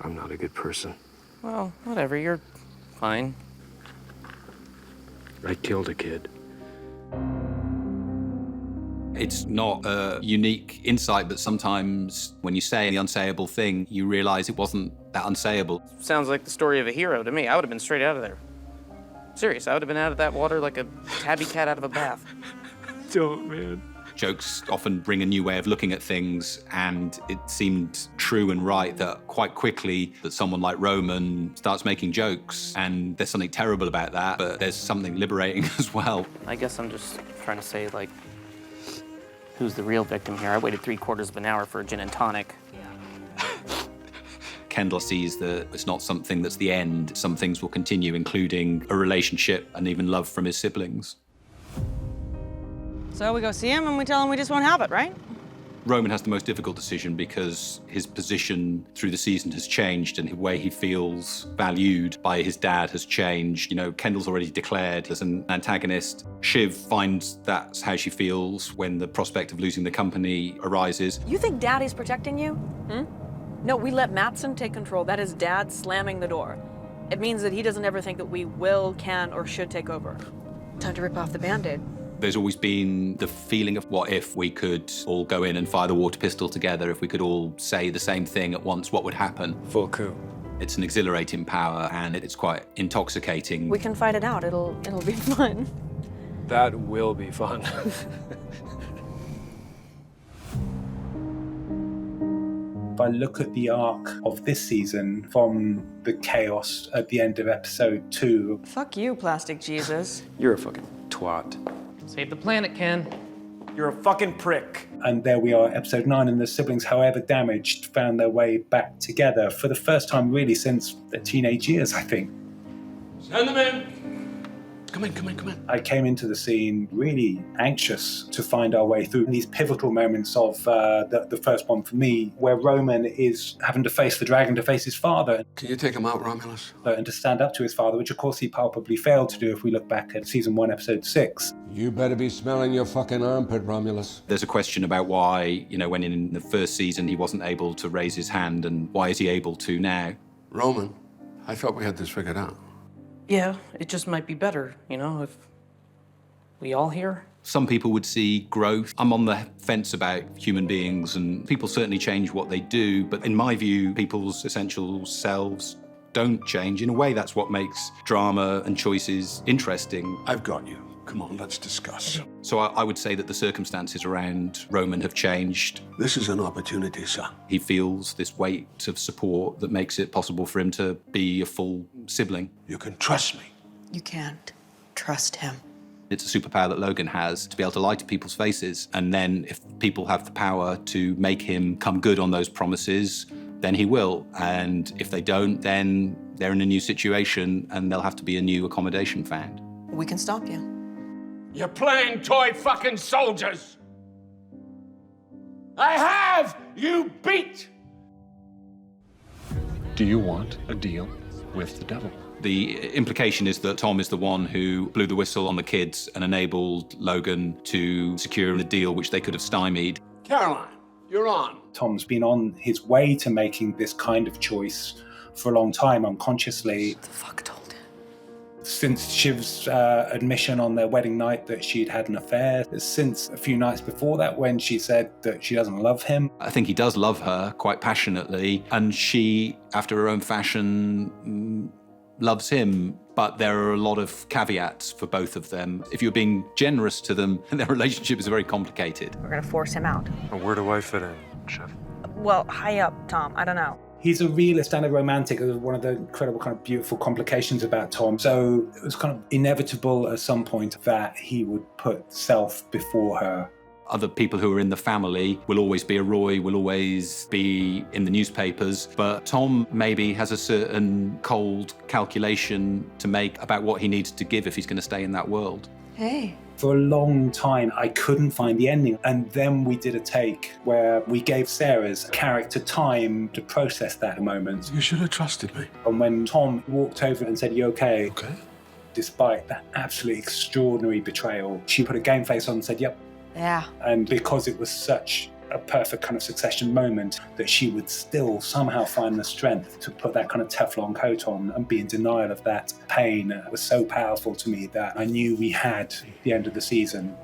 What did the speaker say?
I'm not a good person. Well, whatever, you're fine. I killed a kid. It's not a unique insight, but sometimes when you say the unsayable thing, you realize it wasn't that unsayable. Sounds like the story of a hero to me. I would have been straight out of there. Serious, I would have been out of that water like a tabby cat out of a bath. Don't, man. Jokes often bring a new way of looking at things, and it seemed true and right that quite quickly that someone like Roman starts making jokes, and there's something terrible about that, but there's something liberating as well. I guess I'm just trying to say, like, who's the real victim here? I waited 3/4 of an hour for a gin and tonic. Kendall sees that it's not something that's the end. Some things will continue, including a relationship and even love from his siblings. So we go see him and we tell him we just won't have it, right? Roman has the most difficult decision because his position through the season has changed and the way he feels valued by his dad has changed. You know, Kendall's already declared as an antagonist. Shiv finds that's how she feels when the prospect of losing the company arises. You think Daddy's protecting you? No, we let Mattson take control. That is Dad slamming the door. It means that he doesn't ever think that we will, can, or should take over. Time to rip off the Band-Aid. There's always been the feeling of what if we could all go in and fire the water pistol together, if we could all say the same thing at once, what would happen? Full coup. It's an exhilarating power and it's quite intoxicating. We can fight it out. It'll be fun. That will be fun. If I look at the arc of this season from the chaos at the end of episode 2. Fuck you, Plastic Jesus. You're a fucking twat. Save the planet, Ken. You're a fucking prick. And there we are, episode 9, and the siblings, however damaged, found their way back together for the first time really since their teenage years, I think. Send them in. Come in. I came into the scene really anxious to find our way through these pivotal moments of the first one for me, where Roman is having to face the dragon, to face his father, Can you take him out, Romulus? and to stand up to his father, which of course he palpably failed to do if we look back at season 1, episode 6. You better be smelling your fucking armpit, Romulus. There's a question about why, you know, when in the first season he wasn't able to raise his hand and why is he able to now? Roman, I thought we had this figured out. Yeah, it just might be better, you know, if we all here. Some people would see growth. I'm on the fence about human beings, and people certainly change what they do, but in my view, people's essential selves don't change. In a way, that's what makes drama and choices interesting. I've got you. Come on, let's discuss. So I would say that the circumstances around Roman have changed. This is an opportunity, son. He feels this weight of support that makes it possible for him to be a full sibling. You can trust me. You can't trust him. It's a superpower that Logan has to be able to lie to people's faces. And then if people have the power to make him come good on those promises, then he will. And if they don't, then they're in a new situation and there'll have to be a new accommodation found. We can stop you. You're playing toy fucking soldiers. I have you beat. Do you want a deal with the devil? The implication is that Tom is the one who blew the whistle on the kids and enabled Logan to secure the deal which they could have stymied. Caroline, you're on. Tom's been on his way to making this kind of choice for a long time, unconsciously. The fuck told him? Since Shiv's admission on their wedding night that she'd had an affair, since a few nights before that when she said that she doesn't love him. I think he does love her quite passionately, and she, after her own fashion, loves him. But there are a lot of caveats for both of them. If you're being generous to them, their relationship is very complicated. We're gonna force him out. Where do I fit in, Chef? Well, high up, Tom. I don't know. He's a realist and a romantic. It was one of the incredible kind of beautiful complications about Tom. So it was kind of inevitable at some point that he would put self before her. Other people who are in the family will always be a Roy, will always be in the newspapers, but Tom maybe has a certain cold calculation to make about what he needs to give if he's going to stay in that world. Hey. For a long time, I couldn't find the ending. And then we did a take where we gave Sarah's character time to process that moment. You should have trusted me. And when Tom walked over and said, "You okay?" Okay. Despite that absolutely extraordinary betrayal, she put a game face on and said, "Yep." Yeah. And because it was such a perfect kind of Succession moment, that she would still somehow find the strength to put that kind of Teflon coat on and be in denial of that pain was so powerful to me that I knew we had the end of the season.